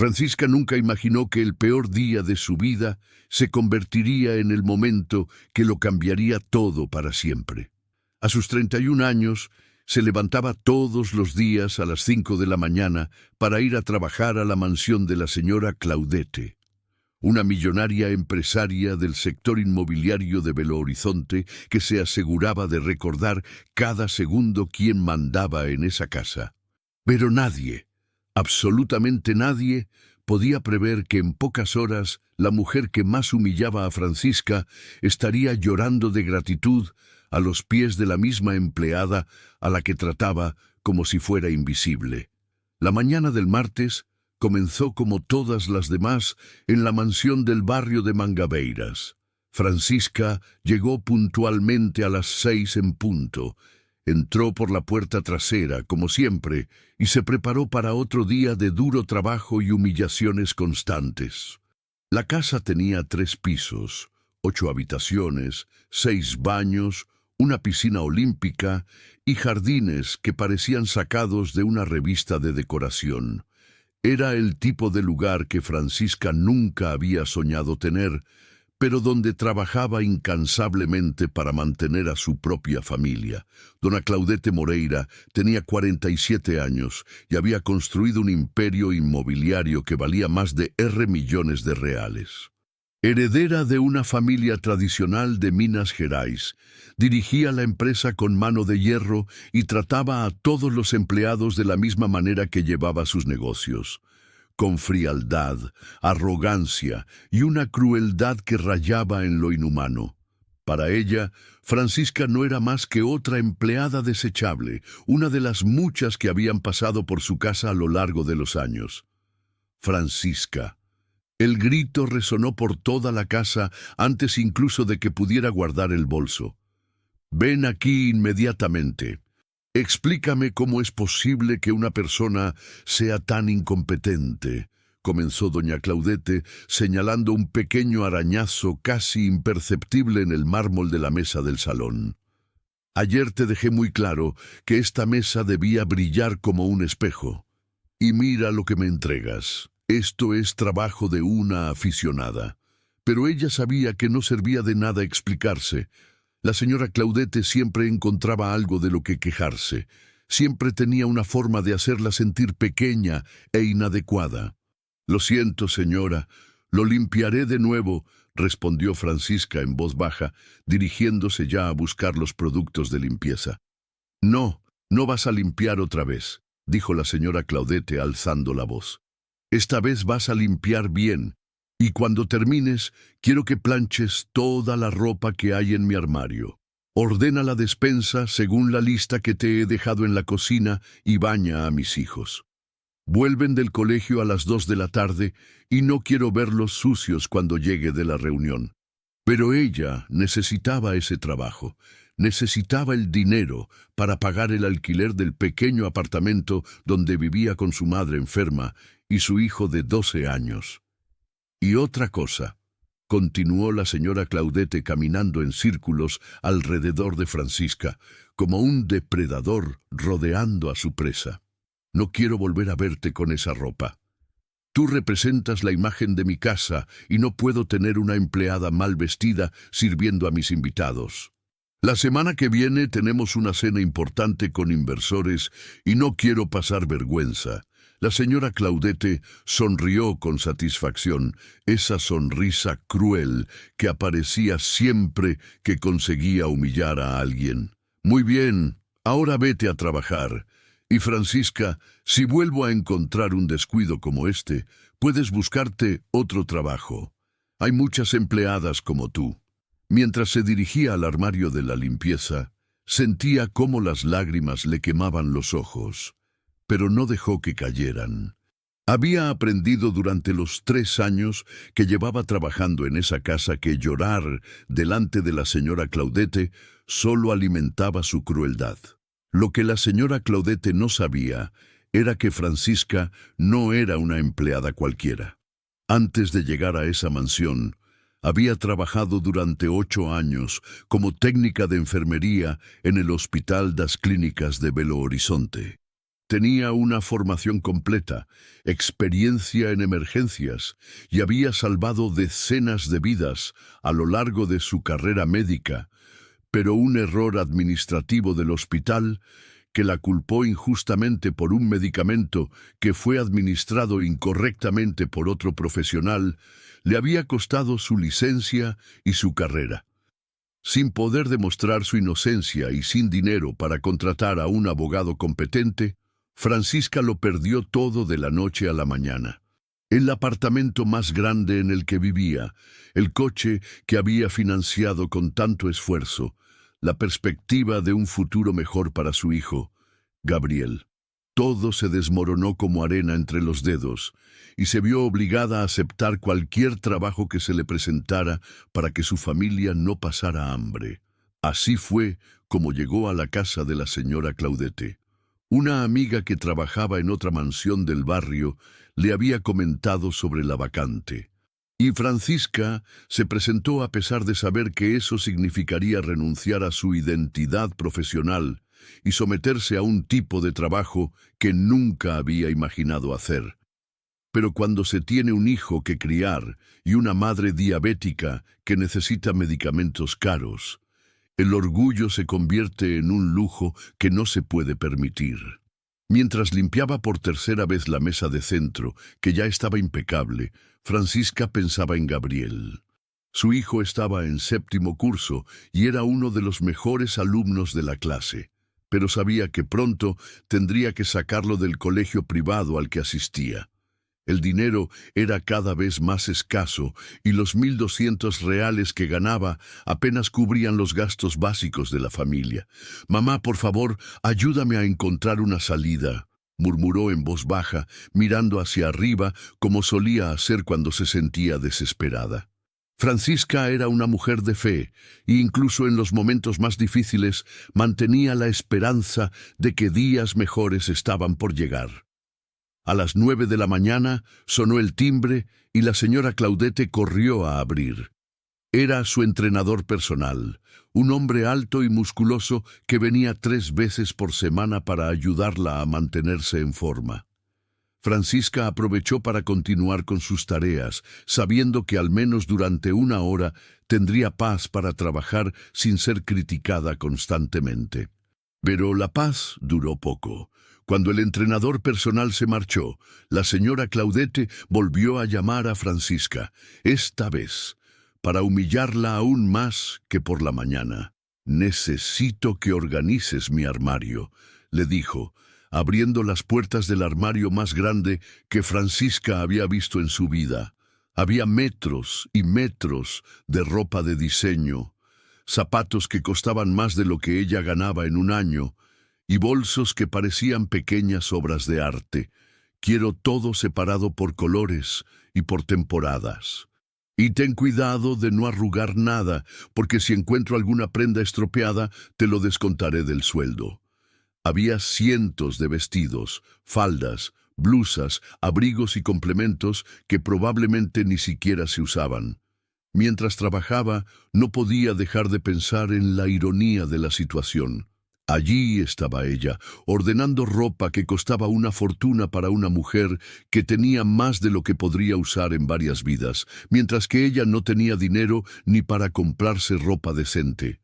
Francisca nunca imaginó que el peor día de su vida se convertiría en el momento que lo cambiaría todo para siempre. A sus 31 años, se levantaba todos los días a las 5 de la mañana para ir a trabajar a la mansión de la señora Claudette, una millonaria empresaria del sector inmobiliario de Belo Horizonte que se aseguraba de recordar cada segundo quién mandaba en esa casa. Pero nadie, absolutamente nadie, podía prever que en pocas horas la mujer que más humillaba a Francisca estaría llorando de gratitud a los pies de la misma empleada a la que trataba como si fuera invisible. La mañana del martes comenzó como todas las demás en la mansión del barrio de Mangabeiras. Francisca llegó puntualmente a las 6 en punto. Entró por la puerta trasera, como siempre, y se preparó para otro día de duro trabajo y humillaciones constantes. La casa tenía 3 pisos, 8 habitaciones, 6 baños, una piscina olímpica y jardines que parecían sacados de una revista de decoración. Era el tipo de lugar que Francisca nunca había soñado tener, pero donde trabajaba incansablemente para mantener a su propia familia. Dona Claudette Moreira tenía 47 años y había construido un imperio inmobiliario que valía más de millones de reales. Heredera de una familia tradicional de Minas Gerais, dirigía la empresa con mano de hierro y trataba a todos los empleados de la misma manera que llevaba sus negocios, con frialdad, arrogancia y una crueldad que rayaba en lo inhumano. Para ella, Francisca no era más que otra empleada desechable, una de las muchas que habían pasado por su casa a lo largo de los años. Francisca. El grito resonó por toda la casa antes incluso de que pudiera guardar el bolso. «Ven aquí inmediatamente. Explícame cómo es posible que una persona sea tan incompetente», comenzó doña Claudette, señalando un pequeño arañazo casi imperceptible en el mármol de la mesa del salón. «Ayer te dejé muy claro que esta mesa debía brillar como un espejo. Y mira lo que me entregas. Esto es trabajo de una aficionada». Pero ella sabía que no servía de nada explicarse. La señora Claudette siempre encontraba algo de lo que quejarse. Siempre tenía una forma de hacerla sentir pequeña e inadecuada. «Lo siento, señora, lo limpiaré de nuevo», respondió Francisca en voz baja, dirigiéndose ya a buscar los productos de limpieza. «No, no vas a limpiar otra vez», dijo la señora Claudette alzando la voz. «Esta vez vas a limpiar bien, y cuando termines, quiero que planches toda la ropa que hay en mi armario. Ordena la despensa según la lista que te he dejado en la cocina y baña a mis hijos. Vuelven del colegio a las 2 de la tarde y no quiero verlos sucios cuando llegue de la reunión». Pero ella necesitaba ese trabajo, necesitaba el dinero para pagar el alquiler del pequeño apartamento donde vivía con su madre enferma y su hijo de 12 años. «Y otra cosa», continuó la señora Claudette caminando en círculos alrededor de Francisca, como un depredador rodeando a su presa. «No quiero volver a verte con esa ropa. Tú representas la imagen de mi casa y no puedo tener una empleada mal vestida sirviendo a mis invitados. La semana que viene tenemos una cena importante con inversores y no quiero pasar vergüenza». La señora Claudette sonrió con satisfacción, esa sonrisa cruel que aparecía siempre que conseguía humillar a alguien. «Muy bien, ahora vete a trabajar. Y Francisca, si vuelvo a encontrar un descuido como este, puedes buscarte otro trabajo. Hay muchas empleadas como tú». Mientras se dirigía al armario de la limpieza, sentía cómo las lágrimas le quemaban los ojos, pero no dejó que cayeran. Había aprendido durante los 3 años que llevaba trabajando en esa casa que llorar delante de la señora Claudette solo alimentaba su crueldad. Lo que la señora Claudette no sabía era que Francisca no era una empleada cualquiera. Antes de llegar a esa mansión, había trabajado durante 8 años como técnica de enfermería en el Hospital das Clínicas de Belo Horizonte. Tenía una formación completa, experiencia en emergencias y había salvado decenas de vidas a lo largo de su carrera médica, pero un error administrativo del hospital que la culpó injustamente por un medicamento que fue administrado incorrectamente por otro profesional, le había costado su licencia y su carrera. Sin poder demostrar su inocencia y sin dinero para contratar a un abogado competente, Francisca lo perdió todo de la noche a la mañana. El apartamento más grande en el que vivía, el coche que había financiado con tanto esfuerzo, la perspectiva de un futuro mejor para su hijo, Gabriel. Todo se desmoronó como arena entre los dedos y se vio obligada a aceptar cualquier trabajo que se le presentara para que su familia no pasara hambre. Así fue como llegó a la casa de la señora Claudette. Una amiga que trabajaba en otra mansión del barrio le había comentado sobre la vacante. Y Francisca se presentó a pesar de saber que eso significaría renunciar a su identidad profesional y someterse a un tipo de trabajo que nunca había imaginado hacer. Pero cuando se tiene un hijo que criar y una madre diabética que necesita medicamentos caros, el orgullo se convierte en un lujo que no se puede permitir. Mientras limpiaba por tercera vez la mesa de centro, que ya estaba impecable, Francisca pensaba en Gabriel. Su hijo estaba en 7º curso y era uno de los mejores alumnos de la clase, pero sabía que pronto tendría que sacarlo del colegio privado al que asistía. El dinero era cada vez más escaso y los 1.200 reales que ganaba apenas cubrían los gastos básicos de la familia. «Mamá, por favor, ayúdame a encontrar una salida», murmuró en voz baja, mirando hacia arriba como solía hacer cuando se sentía desesperada. Francisca era una mujer de fe, e incluso en los momentos más difíciles mantenía la esperanza de que días mejores estaban por llegar. A las 9 de la mañana sonó el timbre y la señora Claudette corrió a abrir. Era su entrenador personal, un hombre alto y musculoso que venía 3 veces por semana para ayudarla a mantenerse en forma. Francisca aprovechó para continuar con sus tareas, sabiendo que al menos durante 1 hora tendría paz para trabajar sin ser criticada constantemente. Pero la paz duró poco. Cuando el entrenador personal se marchó, la señora Claudette volvió a llamar a Francisca, esta vez, para humillarla aún más que por la mañana. «Necesito que organices mi armario», le dijo, abriendo las puertas del armario más grande que Francisca había visto en su vida. Había metros y metros de ropa de diseño, zapatos que costaban más de lo que ella ganaba en un año, y bolsos que parecían pequeñas obras de arte. «Quiero todo separado por colores y por temporadas. Y ten cuidado de no arrugar nada, porque si encuentro alguna prenda estropeada, te lo descontaré del sueldo». Había cientos de vestidos, faldas, blusas, abrigos y complementos que probablemente ni siquiera se usaban. Mientras trabajaba, no podía dejar de pensar en la ironía de la situación. Allí estaba ella, ordenando ropa que costaba una fortuna para una mujer que tenía más de lo que podría usar en varias vidas, mientras que ella no tenía dinero ni para comprarse ropa decente.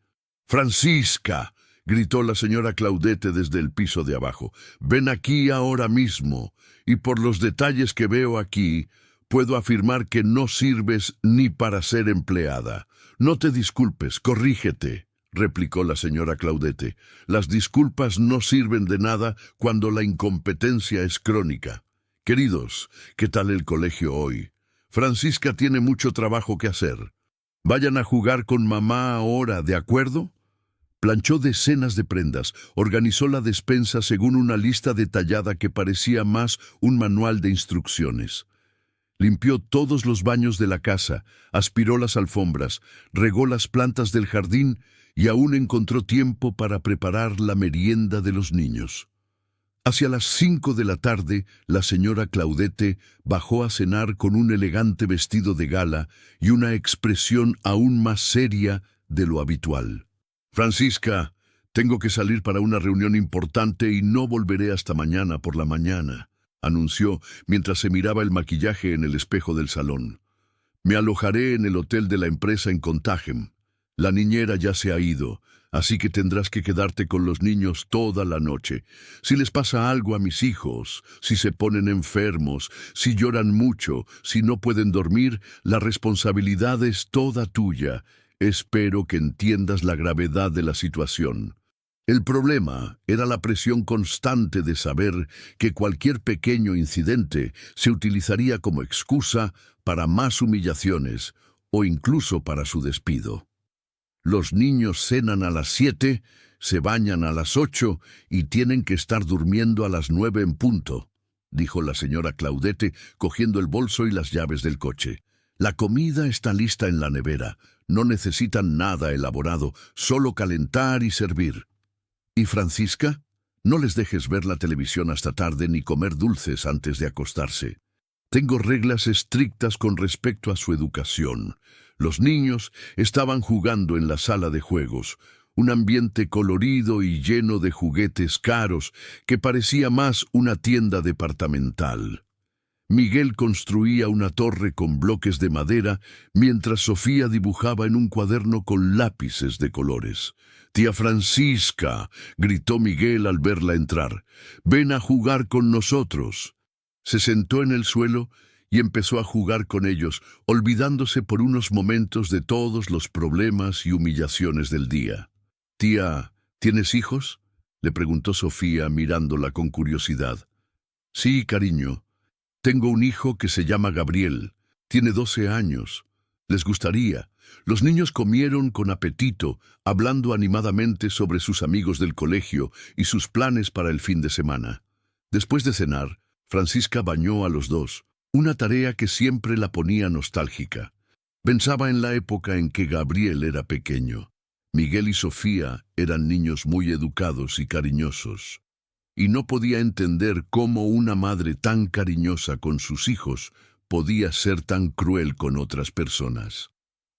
«¡Francisca!», gritó la señora Claudette desde el piso de abajo. «Ven aquí ahora mismo, y por los detalles que veo aquí, puedo afirmar que no sirves ni para ser empleada. No te disculpes, corrígete», replicó la señora Claudette. «Las disculpas no sirven de nada cuando la incompetencia es crónica. Queridos, ¿qué tal el colegio hoy? Francisca tiene mucho trabajo que hacer. Vayan a jugar con mamá ahora, ¿de acuerdo?». Planchó decenas de prendas, organizó la despensa según una lista detallada que parecía más un manual de instrucciones. Limpió todos los baños de la casa, aspiró las alfombras, regó las plantas del jardín y aún encontró tiempo para preparar la merienda de los niños. Hacia las 5 de la tarde, la señora Claudette bajó a cenar con un elegante vestido de gala y una expresión aún más seria de lo habitual. «Francisca, Tengo que salir para una reunión importante y no volveré hasta mañana por la mañana, anunció mientras se miraba el maquillaje en el espejo del salón. Me alojaré en el hotel de la empresa en Contagem. La niñera ya se ha ido, así que tendrás que quedarte con los niños toda la noche. Si les pasa algo a mis hijos, si se ponen enfermos, si lloran mucho, si no pueden dormir, la responsabilidad es toda tuya. Espero que entiendas la gravedad de la situación. El problema era la presión constante de saber que cualquier pequeño incidente se utilizaría como excusa para más humillaciones o incluso para su despido. Los niños cenan a las 7, se bañan a las 8 y tienen que estar durmiendo a las 9 en punto, dijo la señora Claudette, cogiendo el bolso y las llaves del coche. La comida está lista en la nevera. No necesitan nada elaborado, solo calentar y servir. ¿Y Francisca? No les dejes ver la televisión hasta tarde ni comer dulces antes de acostarse. Tengo reglas estrictas con respecto a su educación. Los niños estaban jugando en la sala de juegos, un ambiente colorido y lleno de juguetes caros que parecía más una tienda departamental. Miguel construía una torre con bloques de madera mientras Sofía dibujaba en un cuaderno con lápices de colores. «Tía Francisca», gritó Miguel al verla entrar, «ven a jugar con nosotros». Se sentó en el suelo y empezó a jugar con ellos, olvidándose por unos momentos de todos los problemas y humillaciones del día. «Tía, ¿tienes hijos?», le preguntó Sofía mirándola con curiosidad. «Sí, cariño. Tengo un hijo que se llama Gabriel. Tiene 12 años. Les gustaría». Los niños comieron con apetito, hablando animadamente sobre sus amigos del colegio y sus planes para el fin de semana. Después de cenar, Francisca bañó a los dos, una tarea que siempre la ponía nostálgica. Pensaba en la época en que Gabriel era pequeño. Miguel y Sofía eran niños muy educados y cariñosos, y no podía entender cómo una madre tan cariñosa con sus hijos podía ser tan cruel con otras personas.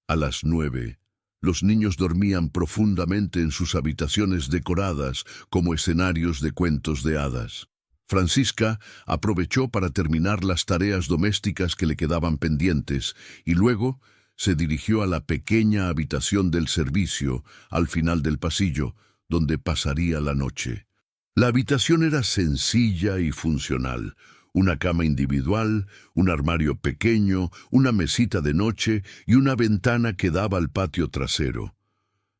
A las 9, los niños dormían profundamente en sus habitaciones decoradas como escenarios de cuentos de hadas. Francisca aprovechó para terminar las tareas domésticas que le quedaban pendientes y luego se dirigió a la pequeña habitación del servicio al final del pasillo, donde pasaría la noche. La habitación era sencilla y funcional. Una cama individual, un armario pequeño, una mesita de noche y una ventana que daba al patio trasero.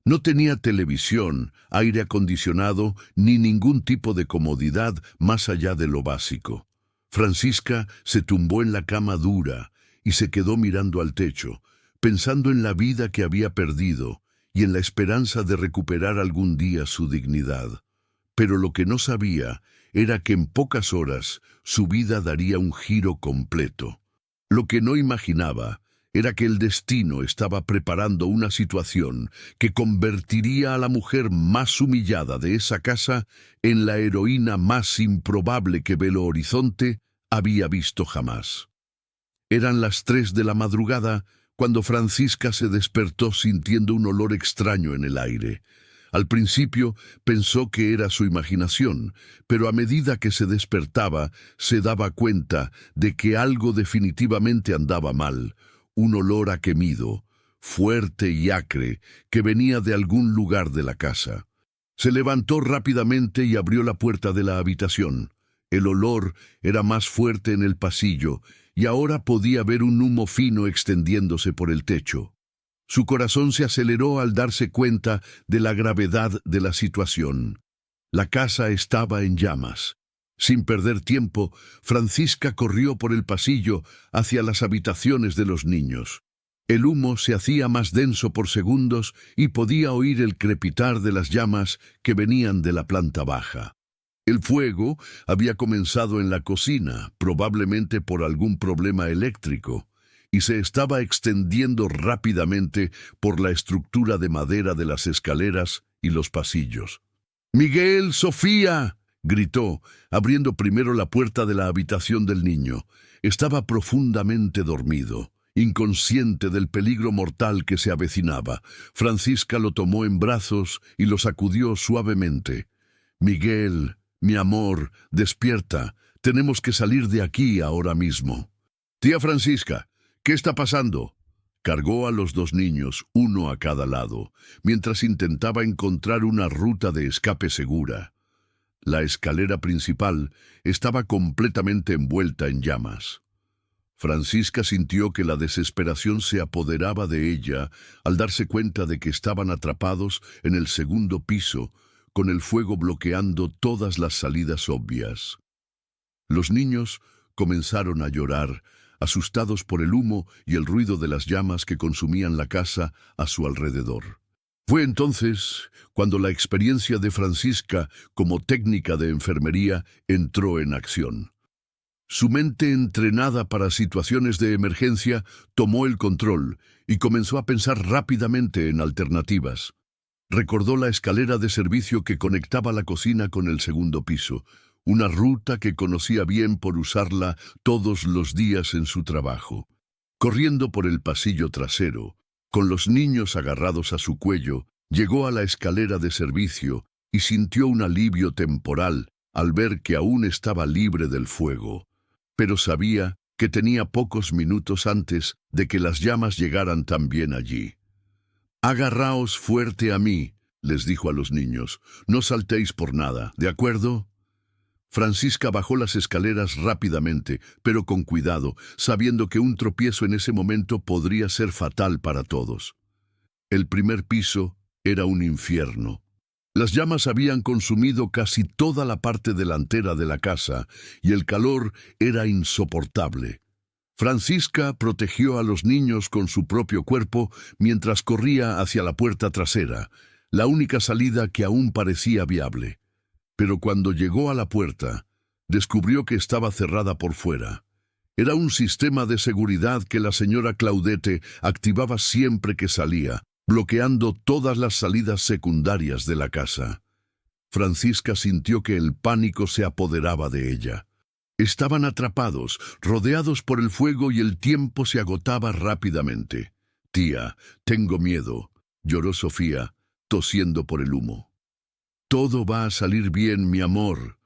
No tenía televisión, aire acondicionado ni ningún tipo de comodidad más allá de lo básico. Francisca se tumbó en la cama dura y se quedó mirando al techo, pensando en la vida que había perdido y en la esperanza de recuperar algún día su dignidad. Pero lo que no sabía era que en pocas horas su vida daría un giro completo. Lo que no imaginaba era que el destino estaba preparando una situación que convertiría a la mujer más humillada de esa casa en la heroína más improbable que Belo Horizonte había visto jamás. Eran las 3 de la madrugada cuando Francisca se despertó sintiendo un olor extraño en el aire. Al principio pensó que era su imaginación, pero a medida que se despertaba se daba cuenta de que algo definitivamente andaba mal, un olor a quemido, fuerte y acre, que venía de algún lugar de la casa. Se levantó rápidamente y abrió la puerta de la habitación. El olor era más fuerte en el pasillo y ahora podía ver un humo fino extendiéndose por el techo. Su corazón se aceleró al darse cuenta de la gravedad de la situación. La casa estaba en llamas. Sin perder tiempo, Francisca corrió por el pasillo hacia las habitaciones de los niños. El humo se hacía más denso por segundos y podía oír el crepitar de las llamas que venían de la planta baja. El fuego había comenzado en la cocina, probablemente por algún problema eléctrico, y se estaba extendiendo rápidamente por la estructura de madera de las escaleras y los pasillos. «¡Miguel, Sofía!», gritó, abriendo primero la puerta de la habitación del niño. Estaba profundamente dormido, inconsciente del peligro mortal que se avecinaba. Francisca lo tomó en brazos y lo sacudió suavemente. «Miguel, mi amor, despierta. Tenemos que salir de aquí ahora mismo». «Tía Francisca, ¿qué está pasando?». Cargó a los dos niños, uno a cada lado, mientras intentaba encontrar una ruta de escape segura. La escalera principal estaba completamente envuelta en llamas. Francisca sintió que la desesperación se apoderaba de ella al darse cuenta de que estaban atrapados en el segundo piso, con el fuego bloqueando todas las salidas obvias. Los niños comenzaron a llorar, asustados por el humo y el ruido de las llamas que consumían la casa a su alrededor. Fue entonces cuando la experiencia de Francisca como técnica de enfermería entró en acción. Su mente, entrenada para situaciones de emergencia, tomó el control y comenzó a pensar rápidamente en alternativas. Recordó la escalera de servicio que conectaba la cocina con el segundo piso, una ruta que conocía bien por usarla todos los días en su trabajo. Corriendo por el pasillo trasero, con los niños agarrados a su cuello, llegó a la escalera de servicio y sintió un alivio temporal al ver que aún estaba libre del fuego. Pero sabía que tenía pocos minutos antes de que las llamas llegaran también allí. «Agarraos fuerte a mí», les dijo a los niños. «No saltéis por nada, ¿de acuerdo?». Francisca bajó las escaleras rápidamente, pero con cuidado, sabiendo que un tropiezo en ese momento podría ser fatal para todos. El primer piso era un infierno. Las llamas habían consumido casi toda la parte delantera de la casa y el calor era insoportable. Francisca protegió a los niños con su propio cuerpo mientras corría hacia la puerta trasera, la única salida que aún parecía viable. Pero cuando llegó a la puerta, descubrió que estaba cerrada por fuera. Era un sistema de seguridad que la señora Claudette activaba siempre que salía, bloqueando todas las salidas secundarias de la casa. Francisca sintió que el pánico se apoderaba de ella. Estaban atrapados, rodeados por el fuego y el tiempo se agotaba rápidamente. «Tía, tengo miedo», lloró Sofía, tosiendo por el humo. «Todo va a salir bien, mi amor»,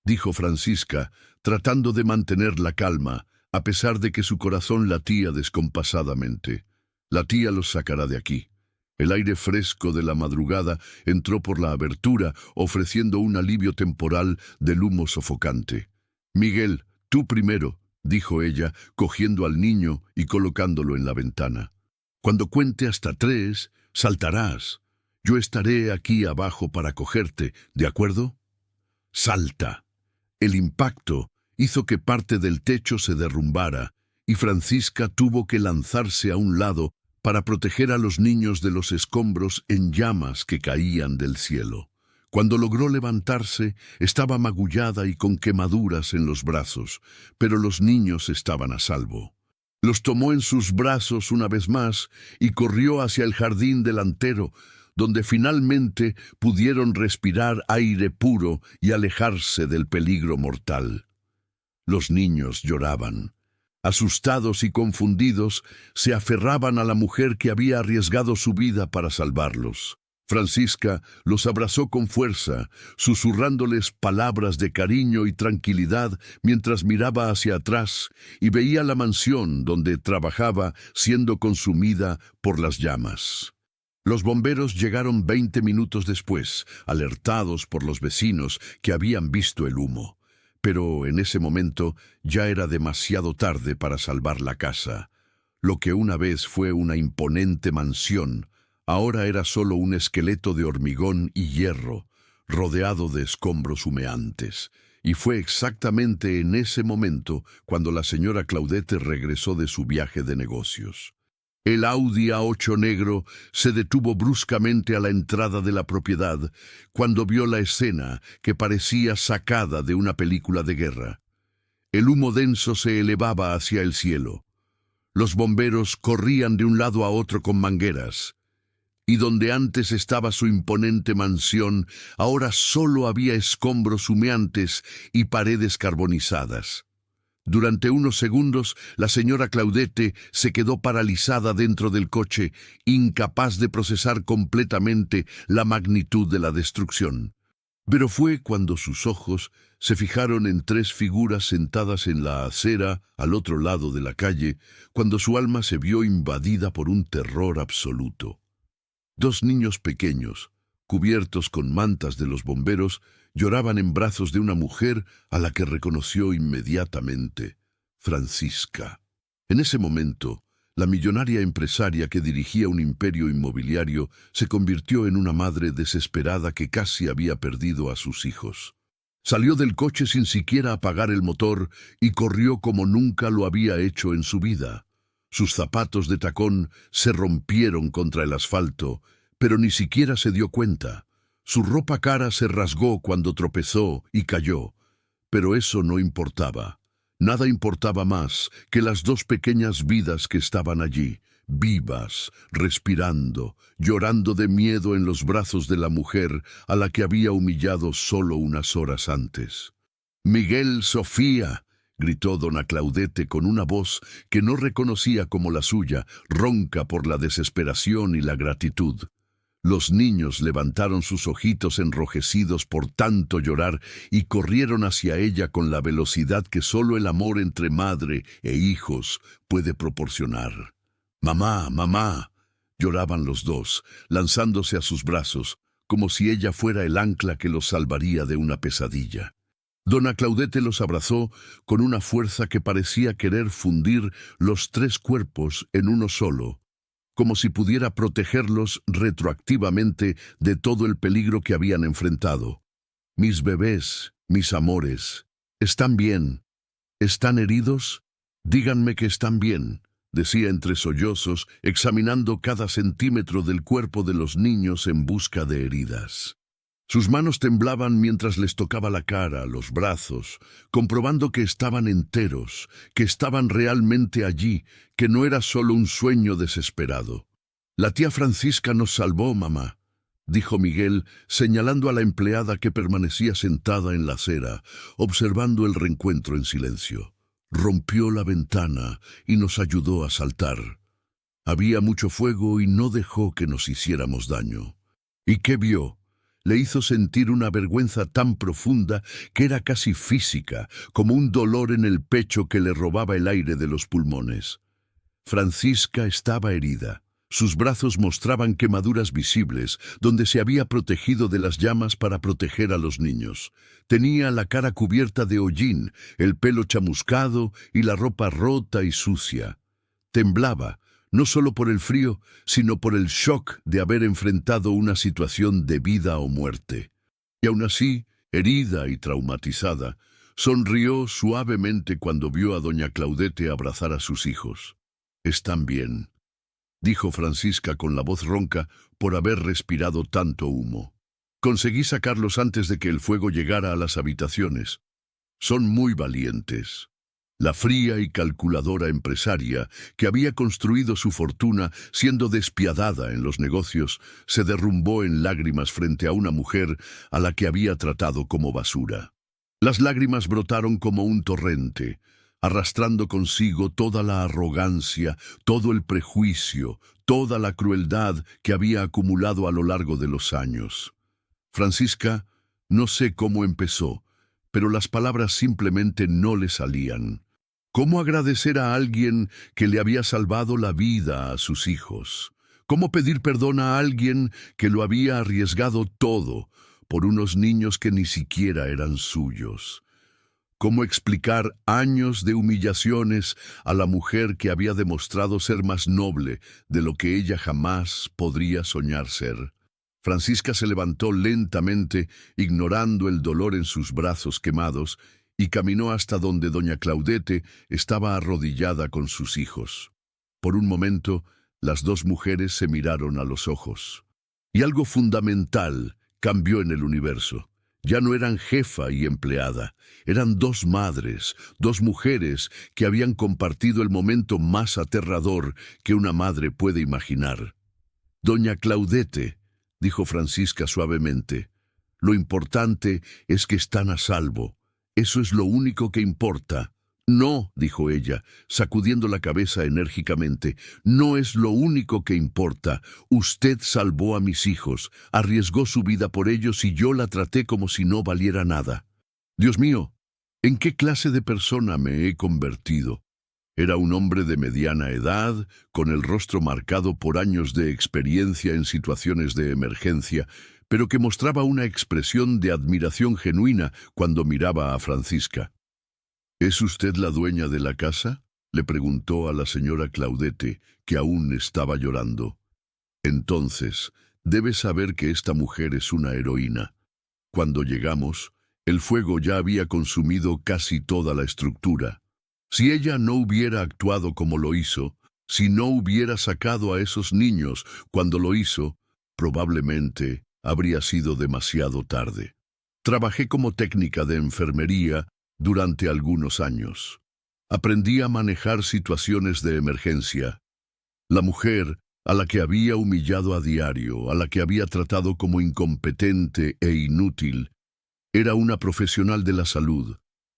dijo Francisca, tratando de mantener la calma, a pesar de que su corazón latía descompasadamente. «La tía los sacará de aquí». El aire fresco de la madrugada entró por la abertura, ofreciendo un alivio temporal del humo sofocante. «Miguel, tú primero», dijo ella, cogiendo al niño y colocándolo en la ventana. «Cuando cuente hasta 3, saltarás. Yo estaré aquí abajo para cogerte, ¿de acuerdo? Salta». El impacto hizo que parte del techo se derrumbara, y Francisca tuvo que lanzarse a un lado para proteger a los niños de los escombros en llamas que caían del cielo. Cuando logró levantarse, estaba magullada y con quemaduras en los brazos, pero los niños estaban a salvo. Los tomó en sus brazos una vez más y corrió hacia el jardín delantero, donde finalmente pudieron respirar aire puro y alejarse del peligro mortal. Los niños lloraban. Asustados y confundidos, se aferraban a la mujer que había arriesgado su vida para salvarlos. Francisca los abrazó con fuerza, susurrándoles palabras de cariño y tranquilidad mientras miraba hacia atrás y veía la mansión donde trabajaba siendo consumida por las llamas. Los bomberos llegaron 20 minutos después, alertados por los vecinos que habían visto el humo. Pero en ese momento ya era demasiado tarde para salvar la casa. Lo que una vez fue una imponente mansión, ahora era solo un esqueleto de hormigón y hierro, rodeado de escombros humeantes. Y fue exactamente en ese momento cuando la señora Claudette regresó de su viaje de negocios. El Audi A8 negro se detuvo bruscamente a la entrada de la propiedad cuando vio la escena que parecía sacada de una película de guerra. El humo denso se elevaba hacia el cielo. Los bomberos corrían de un lado a otro con mangueras. Y donde antes estaba su imponente mansión, ahora solo había escombros humeantes y paredes carbonizadas. Durante unos segundos, la señora Claudette se quedó paralizada dentro del coche, incapaz de procesar completamente la magnitud de la destrucción. Pero fue cuando sus ojos se fijaron en tres figuras sentadas en la acera al otro lado de la calle, cuando su alma se vio invadida por un terror absoluto. Dos niños pequeños, cubiertos con mantas de los bomberos, lloraban en brazos de una mujer a la que reconoció inmediatamente, Francisca. En ese momento, la millonaria empresaria que dirigía un imperio inmobiliario se convirtió en una madre desesperada que casi había perdido a sus hijos. Salió del coche sin siquiera apagar el motor y corrió como nunca lo había hecho en su vida. Sus zapatos de tacón se rompieron contra el asfalto, pero ni siquiera se dio cuenta. Su ropa cara se rasgó cuando tropezó y cayó, pero eso no importaba. Nada importaba más que las dos pequeñas vidas que estaban allí, vivas, respirando, llorando de miedo en los brazos de la mujer a la que había humillado solo unas horas antes. «Miguel, Sofía», gritó dona Claudette con una voz que no reconocía como la suya, ronca por la desesperación y la gratitud. Los niños levantaron sus ojitos enrojecidos por tanto llorar y corrieron hacia ella con la velocidad que solo el amor entre madre e hijos puede proporcionar. «Mamá, mamá», lloraban los dos, lanzándose a sus brazos, como si ella fuera el ancla que los salvaría de una pesadilla. Dona Claudette los abrazó con una fuerza que parecía querer fundir los tres cuerpos en uno solo, como si pudiera protegerlos retroactivamente de todo el peligro que habían enfrentado. «Mis bebés, mis amores, ¿están bien? ¿Están heridos? Díganme que están bien», decía entre sollozos, examinando cada centímetro del cuerpo de los niños en busca de heridas. Sus manos temblaban mientras les tocaba la cara, los brazos, comprobando que estaban enteros, que estaban realmente allí, que no era solo un sueño desesperado. «La tía Francisca nos salvó, mamá», dijo Miguel, señalando a la empleada que permanecía sentada en la acera, observando el reencuentro en silencio. «Rompió la ventana y nos ayudó a saltar. Había mucho fuego y no dejó que nos hiciéramos daño». ¿Y qué vio? Le hizo sentir una vergüenza tan profunda que era casi física, como un dolor en el pecho que le robaba el aire de los pulmones. Francisca estaba herida. Sus brazos mostraban quemaduras visibles, donde se había protegido de las llamas para proteger a los niños. Tenía la cara cubierta de hollín, el pelo chamuscado y la ropa rota y sucia. Temblaba, no solo por el frío, sino por el shock de haber enfrentado una situación de vida o muerte. Y aún así, herida y traumatizada, sonrió suavemente cuando vio a doña Claudette abrazar a sus hijos. «Están bien», dijo Francisca con la voz ronca por haber respirado tanto humo. «Conseguí sacarlos antes de que el fuego llegara a las habitaciones. Son muy valientes». La fría y calculadora empresaria, que había construido su fortuna siendo despiadada en los negocios, se derrumbó en lágrimas frente a una mujer a la que había tratado como basura. Las lágrimas brotaron como un torrente, arrastrando consigo toda la arrogancia, todo el prejuicio, toda la crueldad que había acumulado a lo largo de los años. Francisca, no sé cómo empezó, pero las palabras simplemente no le salían. ¿Cómo agradecer a alguien que le había salvado la vida a sus hijos? ¿Cómo pedir perdón a alguien que lo había arriesgado todo por unos niños que ni siquiera eran suyos? ¿Cómo explicar años de humillaciones a la mujer que había demostrado ser más noble de lo que ella jamás podría soñar ser? Francisca se levantó lentamente, ignorando el dolor en sus brazos quemados, y caminó hasta donde doña Claudette estaba arrodillada con sus hijos. Por un momento, las dos mujeres se miraron a los ojos. Y algo fundamental cambió en el universo. Ya no eran jefa y empleada, eran dos madres, dos mujeres que habían compartido el momento más aterrador que una madre puede imaginar. «Doña Claudette», dijo Francisca suavemente, «lo importante es que están a salvo. Eso es lo único que importa. No, dijo ella, sacudiendo la cabeza enérgicamente, no es lo único que importa. Usted salvó a mis hijos, arriesgó su vida por ellos y yo la traté como si no valiera nada. Dios mío, ¿en qué clase de persona me he convertido? Era un hombre de mediana edad, con el rostro marcado por años de experiencia en situaciones de emergencia, pero que mostraba una expresión de admiración genuina cuando miraba a Francisca. ¿Es usted la dueña de la casa?, le preguntó a la señora Claudette, que aún estaba llorando. Entonces, debe saber que esta mujer es una heroína. Cuando llegamos, el fuego ya había consumido casi toda la estructura. Si ella no hubiera actuado como lo hizo, si no hubiera sacado a esos niños cuando lo hizo, probablemente habría sido demasiado tarde. Trabajé como técnica de enfermería durante algunos años. Aprendí a manejar situaciones de emergencia. La mujer, a la que había humillado a diario, a la que había tratado como incompetente e inútil, era una profesional de la salud.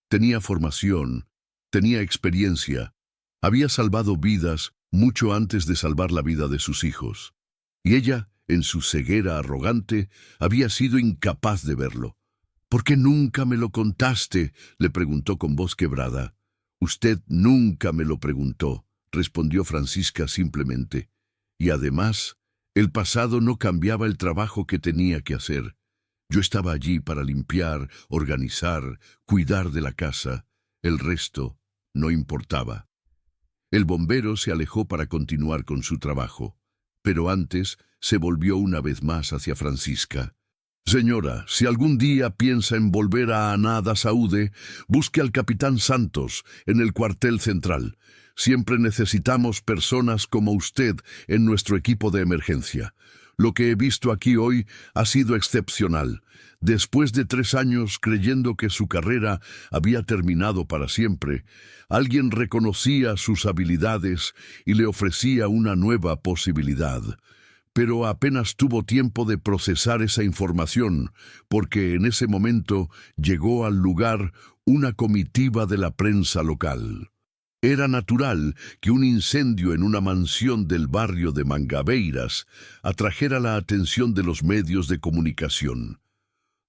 Tenía formación, tenía experiencia, había salvado vidas mucho antes de salvar la vida de sus hijos. Y ella, en su ceguera arrogante, había sido incapaz de verlo. «¿Por qué nunca me lo contaste?», le preguntó con voz quebrada. «Usted nunca me lo preguntó», respondió Francisca simplemente. Y además, el pasado no cambiaba el trabajo que tenía que hacer. Yo estaba allí para limpiar, organizar, cuidar de la casa. El resto no importaba. El bombero se alejó para continuar con su trabajo, pero antes se volvió una vez más hacia Francisca. «Señora, si algún día piensa en volver a Anada Saúde, busque al capitán Santos en el cuartel central. Siempre necesitamos personas como usted en nuestro equipo de emergencia. Lo que he visto aquí hoy ha sido excepcional. Después de 3 años creyendo que su carrera había terminado para siempre, alguien reconocía sus habilidades y le ofrecía una nueva posibilidad. Pero apenas tuvo tiempo de procesar esa información, porque en ese momento llegó al lugar una comitiva de la prensa local. Era natural que un incendio en una mansión del barrio de Mangabeiras atrajera la atención de los medios de comunicación.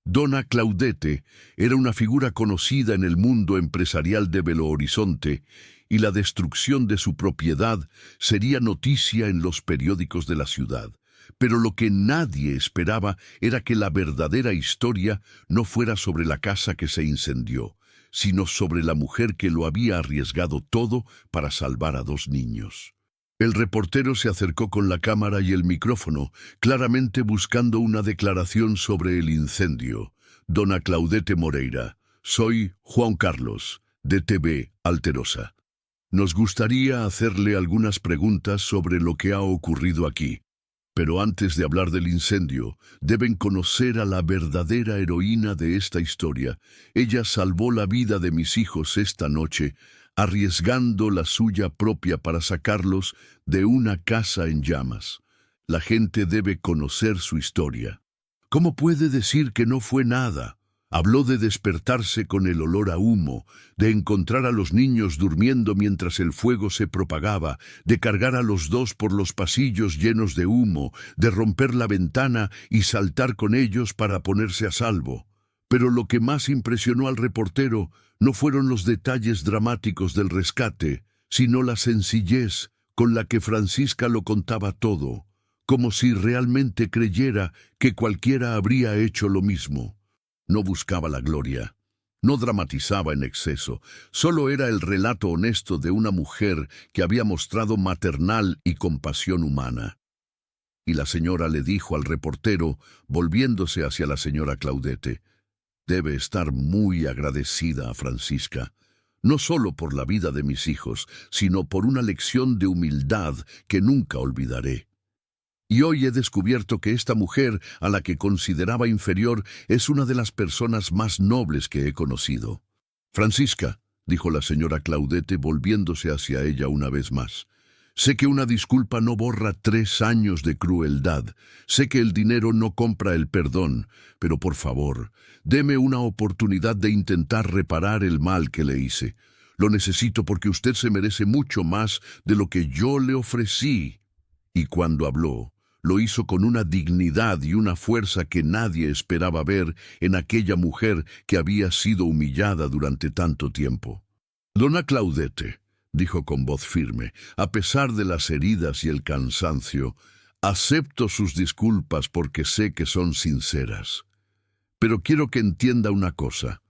Dona Claudette era una figura conocida en el mundo empresarial de Belo Horizonte, y la destrucción de su propiedad sería noticia en los periódicos de la ciudad. Pero lo que nadie esperaba era que la verdadera historia no fuera sobre la casa que se incendió, sino sobre la mujer que lo había arriesgado todo para salvar a 2 niños. El reportero se acercó con la cámara y el micrófono, claramente buscando una declaración sobre el incendio. «Dona Claudette Moreira, soy Juan Carlos, de TV Alterosa. Nos gustaría hacerle algunas preguntas sobre lo que ha ocurrido aquí. Pero antes de hablar del incendio, deben conocer a la verdadera heroína de esta historia. Ella salvó la vida de mis hijos esta noche, arriesgando la suya propia para sacarlos de una casa en llamas. La gente debe conocer su historia. ¿Cómo puede decir que no fue nada? Habló de despertarse con el olor a humo, de encontrar a los niños durmiendo mientras el fuego se propagaba, de cargar a los 2 por los pasillos llenos de humo, de romper la ventana y saltar con ellos para ponerse a salvo. Pero lo que más impresionó al reportero no fueron los detalles dramáticos del rescate, sino la sencillez con la que Francisca lo contaba todo, como si realmente creyera que cualquiera habría hecho lo mismo. No buscaba la gloria, no dramatizaba en exceso, solo era el relato honesto de una mujer que había mostrado maternal y compasión humana. Y la señora le dijo al reportero, volviéndose hacia la señora Claudette: «Debe estar muy agradecida a Francisca, no solo por la vida de mis hijos, sino por una lección de humildad que nunca olvidaré. Y hoy he descubierto que esta mujer, a la que consideraba inferior, es una de las personas más nobles que he conocido». «Francisca», dijo la señora Claudette volviéndose hacia ella una vez más, «sé que una disculpa no borra 3 años de crueldad. Sé que el dinero no compra el perdón, pero por favor, deme una oportunidad de intentar reparar el mal que le hice. Lo necesito porque usted se merece mucho más de lo que yo le ofrecí. Y cuando habló, lo hizo con una dignidad y una fuerza que nadie esperaba ver en aquella mujer que había sido humillada durante tanto tiempo. Dona Claudete, dijo con voz firme, a pesar de las heridas y el cansancio, acepto sus disculpas porque sé que son sinceras. Pero quiero que entienda una cosa.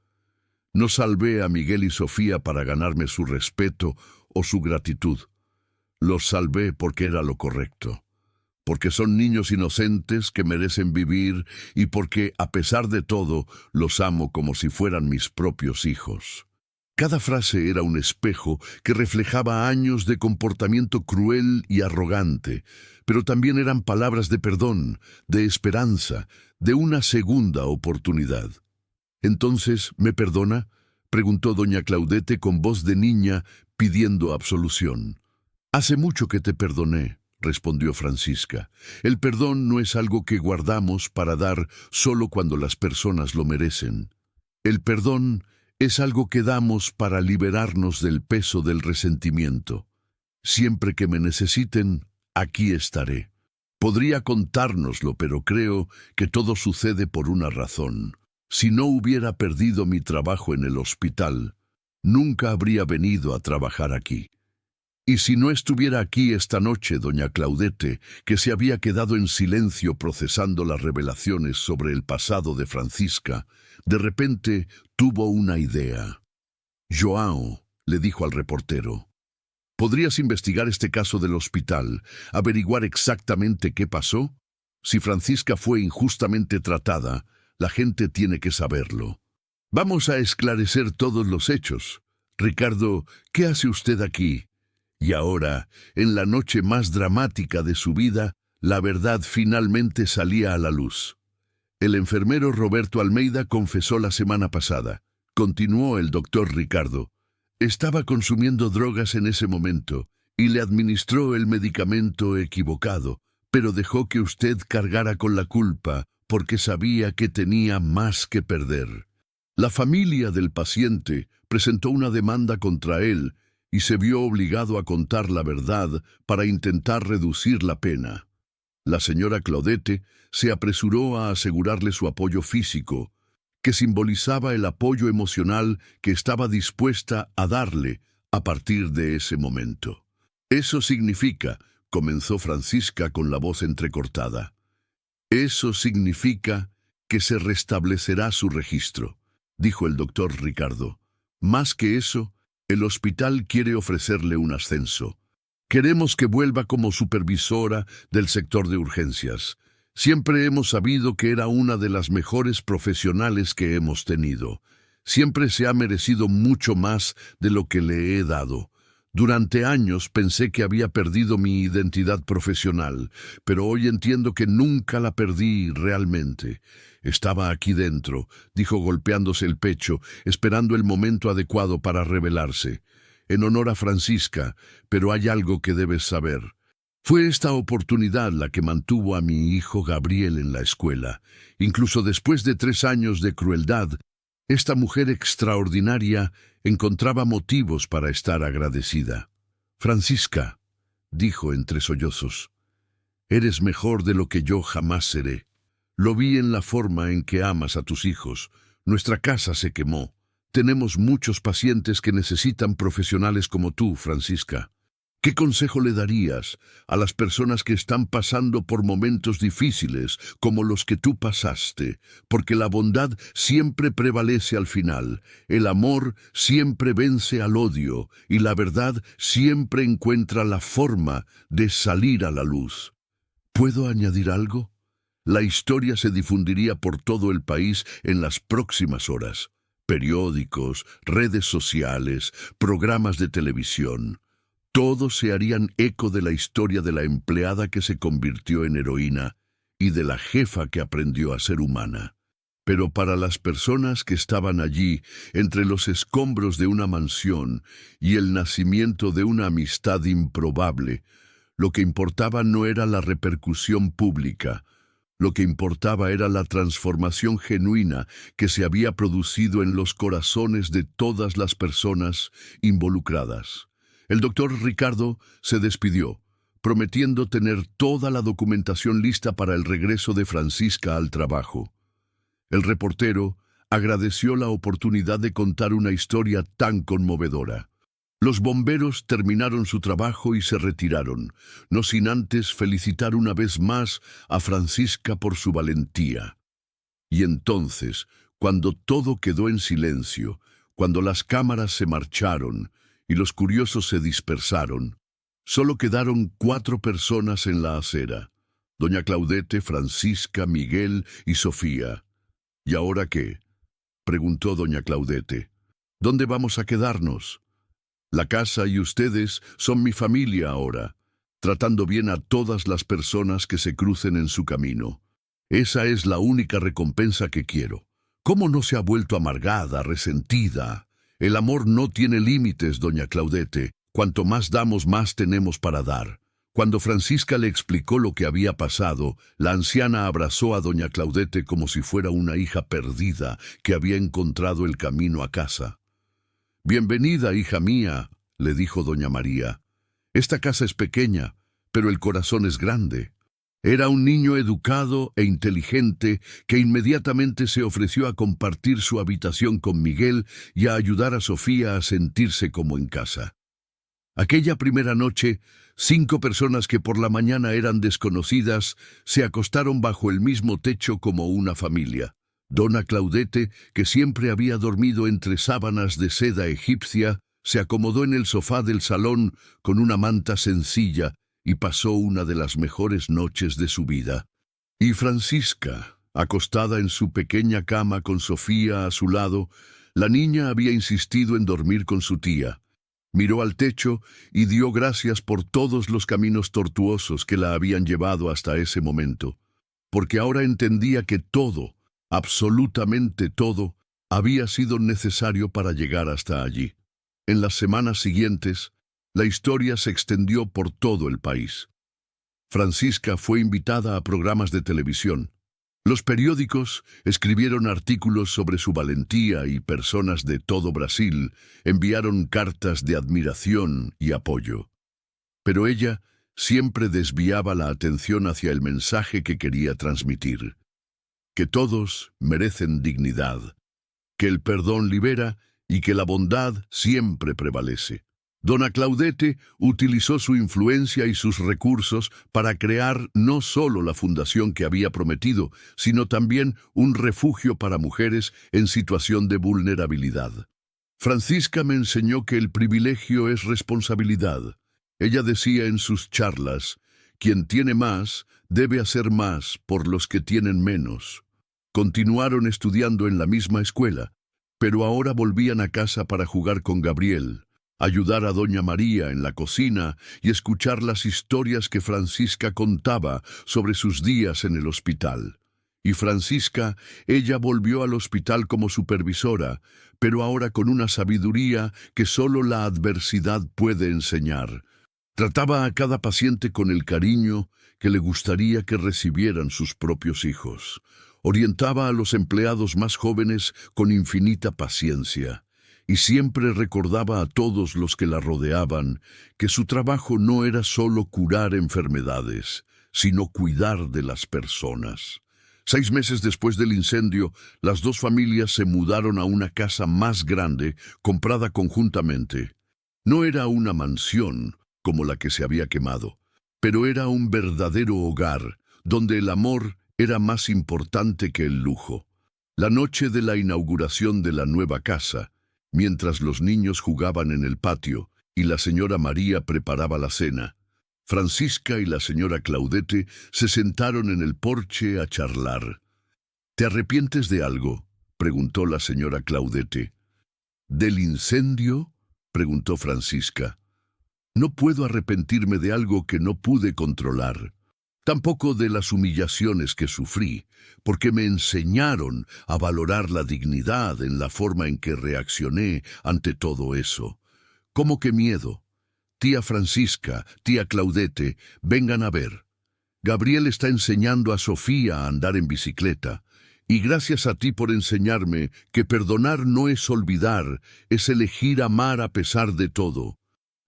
No salvé a Miguel y Sofía para ganarme su respeto o su gratitud. Los salvé porque era lo correcto. Porque son niños inocentes que merecen vivir y porque, a pesar de todo, los amo como si fueran mis propios hijos. Cada frase era un espejo que reflejaba años de comportamiento cruel y arrogante, pero también eran palabras de perdón, de esperanza, de una segunda oportunidad. «¿Entonces me perdona?», preguntó doña Claudete con voz de niña pidiendo absolución. «Hace mucho que te perdoné», respondió Francisca. «El perdón no es algo que guardamos para dar solo cuando las personas lo merecen. El perdón es algo que damos para liberarnos del peso del resentimiento. Siempre que me necesiten, aquí estaré. Podría contárnoslo, pero creo que todo sucede por una razón. Si no hubiera perdido mi trabajo en el hospital, nunca habría venido a trabajar aquí. Y si no estuviera aquí esta noche doña Claudete, que se había quedado en silencio procesando las revelaciones sobre el pasado de Francisca, de repente tuvo una idea. «Joao», le dijo al reportero, «¿podrías investigar este caso del hospital, averiguar exactamente qué pasó? Si Francisca fue injustamente tratada, la gente tiene que saberlo. Vamos a esclarecer todos los hechos. Ricardo, ¿qué hace usted aquí?» Y ahora, en la noche más dramática de su vida, la verdad finalmente salía a la luz. El enfermero Roberto Almeida confesó la semana pasada. Continuó el doctor Ricardo. Estaba consumiendo drogas en ese momento y le administró el medicamento equivocado, pero dejó que usted cargara con la culpa porque sabía que tenía más que perder. La familia del paciente presentó una demanda contra él y se vio obligado a contar la verdad para intentar reducir la pena. La señora Claudete se apresuró a asegurarle su apoyo físico, que simbolizaba el apoyo emocional que estaba dispuesta a darle a partir de ese momento. «Eso significa», comenzó Francisca con la voz entrecortada, «eso significa que se restablecerá su registro», dijo el doctor Ricardo. «Más que eso, el hospital quiere ofrecerle un ascenso. Queremos que vuelva como supervisora del sector de urgencias. Siempre hemos sabido que era una de las mejores profesionales que hemos tenido. Siempre se ha merecido mucho más de lo que le he dado. Durante años pensé que había perdido mi identidad profesional, pero hoy entiendo que nunca la perdí realmente. Estaba aquí dentro», dijo golpeándose el pecho, esperando el momento adecuado para revelarse. «En honor a Francisca, pero hay algo que debes saber. Fue esta oportunidad la que mantuvo a mi hijo Gabriel en la escuela. Incluso después de 3 años de crueldad, esta mujer extraordinaria encontraba motivos para estar agradecida. Francisca», dijo entre sollozos, «eres mejor de lo que yo jamás seré. Lo vi en la forma en que amas a tus hijos. Nuestra casa se quemó. Tenemos muchos pacientes que necesitan profesionales como tú, Francisca. ¿Qué consejo le darías a las personas que están pasando por momentos difíciles como los que tú pasaste? Porque la bondad siempre prevalece al final, el amor siempre vence al odio y la verdad siempre encuentra la forma de salir a la luz. ¿Puedo añadir algo? La historia se difundiría por todo el país en las próximas horas. Periódicos, redes sociales, programas de televisión. Todos se harían eco de la historia de la empleada que se convirtió en heroína y de la jefa que aprendió a ser humana. Pero para las personas que estaban allí, entre los escombros de una mansión y el nacimiento de una amistad improbable, lo que importaba no era la repercusión pública. Lo que importaba era la transformación genuina que se había producido en los corazones de todas las personas involucradas. El doctor Ricardo se despidió, prometiendo tener toda la documentación lista para el regreso de Francisca al trabajo. El reportero agradeció la oportunidad de contar una historia tan conmovedora. Los bomberos terminaron su trabajo y se retiraron, no sin antes felicitar una vez más a Francisca por su valentía. Y entonces, cuando todo quedó en silencio, cuando las cámaras se marcharon y los curiosos se dispersaron, solo quedaron 4 personas en la acera: doña Claudete, Francisca, Miguel y Sofía. ¿Y ahora qué?, preguntó doña Claudete. ¿Dónde vamos a quedarnos? La casa y ustedes son mi familia ahora, tratando bien a todas las personas que se crucen en su camino. Esa es la única recompensa que quiero. ¿Cómo no se ha vuelto amargada, resentida? El amor no tiene límites, doña Claudete. Cuanto más damos, más tenemos para dar. Cuando Francisca le explicó lo que había pasado, la anciana abrazó a doña Claudete como si fuera una hija perdida que había encontrado el camino a casa. «Bienvenida, hija mía», le dijo doña María. «Esta casa es pequeña, pero el corazón es grande». Era un niño educado e inteligente que inmediatamente se ofreció a compartir su habitación con Miguel y a ayudar a Sofía a sentirse como en casa. Aquella primera noche, 5 personas que por la mañana eran desconocidas se acostaron bajo el mismo techo como una familia. Dona Claudete, que siempre había dormido entre sábanas de seda egipcia, se acomodó en el sofá del salón con una manta sencilla y pasó una de las mejores noches de su vida. Y Francisca, acostada en su pequeña cama con Sofía a su lado, la niña había insistido en dormir con su tía. Miró al techo y dio gracias por todos los caminos tortuosos que la habían llevado hasta ese momento, porque ahora entendía que todo, absolutamente todo, había sido necesario para llegar hasta allí. En las semanas siguientes, la historia se extendió por todo el país. Francisca fue invitada a programas de televisión. Los periódicos escribieron artículos sobre su valentía y personas de todo Brasil enviaron cartas de admiración y apoyo. Pero ella siempre desviaba la atención hacia el mensaje que quería transmitir: que todos merecen dignidad, que el perdón libera y que la bondad siempre prevalece. Dona Claudete utilizó su influencia y sus recursos para crear no solo la fundación que había prometido, sino también un refugio para mujeres en situación de vulnerabilidad. Francisca me enseñó que el privilegio es responsabilidad. Ella decía en sus charlas: quien tiene más debe hacer más por los que tienen menos. Continuaron estudiando en la misma escuela, pero ahora volvían a casa para jugar con Gabriel, ayudar a doña María en la cocina y escuchar las historias que Francisca contaba sobre sus días en el hospital. Y Francisca, ella volvió al hospital como supervisora, pero ahora con una sabiduría que solo la adversidad puede enseñar. Trataba a cada paciente con el cariño que le gustaría que recibieran sus propios hijos. Orientaba a los empleados más jóvenes con infinita paciencia. Y siempre recordaba a todos los que la rodeaban que su trabajo no era solo curar enfermedades, sino cuidar de las personas. 6 meses después del incendio, las 2 familias se mudaron a una casa más grande, comprada conjuntamente. No era una mansión como la que se había quemado, pero era un verdadero hogar, donde el amor era más importante que el lujo. La noche de la inauguración de la nueva casa, mientras los niños jugaban en el patio y la señora María preparaba la cena, Francisca y la señora Claudete se sentaron en el porche a charlar. «¿Te arrepientes de algo?», preguntó la señora Claudete. «¿Del incendio?», preguntó Francisca. «No puedo arrepentirme de algo que no pude controlar. Tampoco de las humillaciones que sufrí, porque me enseñaron a valorar la dignidad en la forma en que reaccioné ante todo eso. ¿Cómo que miedo? Tía Francisca, tía Claudete, vengan a ver». Gabriel está enseñando a Sofía a andar en bicicleta. Y gracias a ti por enseñarme que perdonar no es olvidar, es elegir amar a pesar de todo.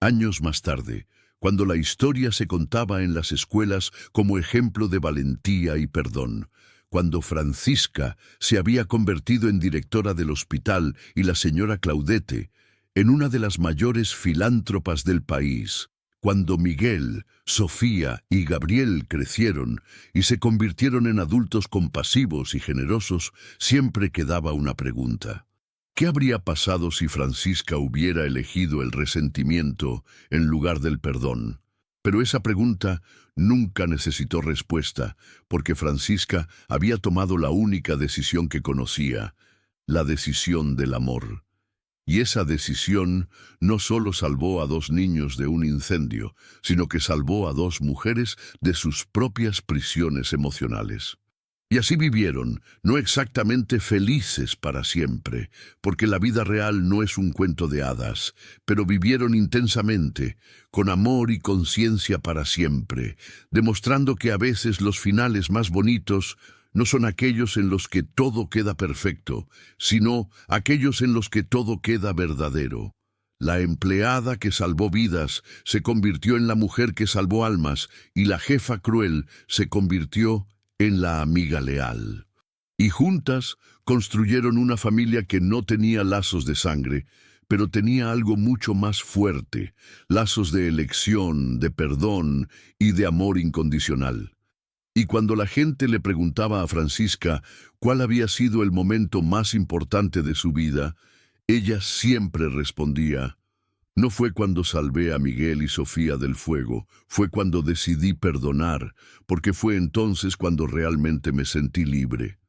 Años más tarde, cuando la historia se contaba en las escuelas como ejemplo de valentía y perdón, cuando Francisca se había convertido en directora del hospital y la señora Claudette en una de las mayores filántropas del país, cuando Miguel, Sofía y Gabriel crecieron y se convirtieron en adultos compasivos y generosos, siempre quedaba una pregunta. ¿Qué habría pasado si Francisca hubiera elegido el resentimiento en lugar del perdón? Pero esa pregunta nunca necesitó respuesta, porque Francisca había tomado la única decisión que conocía, la decisión del amor. Y esa decisión no solo salvó a 2 niños de un incendio, sino que salvó a 2 mujeres de sus propias prisiones emocionales. Y así vivieron, no exactamente felices para siempre, porque la vida real no es un cuento de hadas, pero vivieron intensamente, con amor y conciencia para siempre, demostrando que a veces los finales más bonitos no son aquellos en los que todo queda perfecto, sino aquellos en los que todo queda verdadero. La empleada que salvó vidas se convirtió en la mujer que salvó almas, y la jefa cruel se convirtió en la amiga leal. Y juntas construyeron una familia que no tenía lazos de sangre, pero tenía algo mucho más fuerte, lazos de elección, de perdón y de amor incondicional. Y cuando la gente le preguntaba a Francisca cuál había sido el momento más importante de su vida, ella siempre respondía: no fue cuando salvé a Miguel y Sofía del fuego, fue cuando decidí perdonar, porque fue entonces cuando realmente me sentí libre.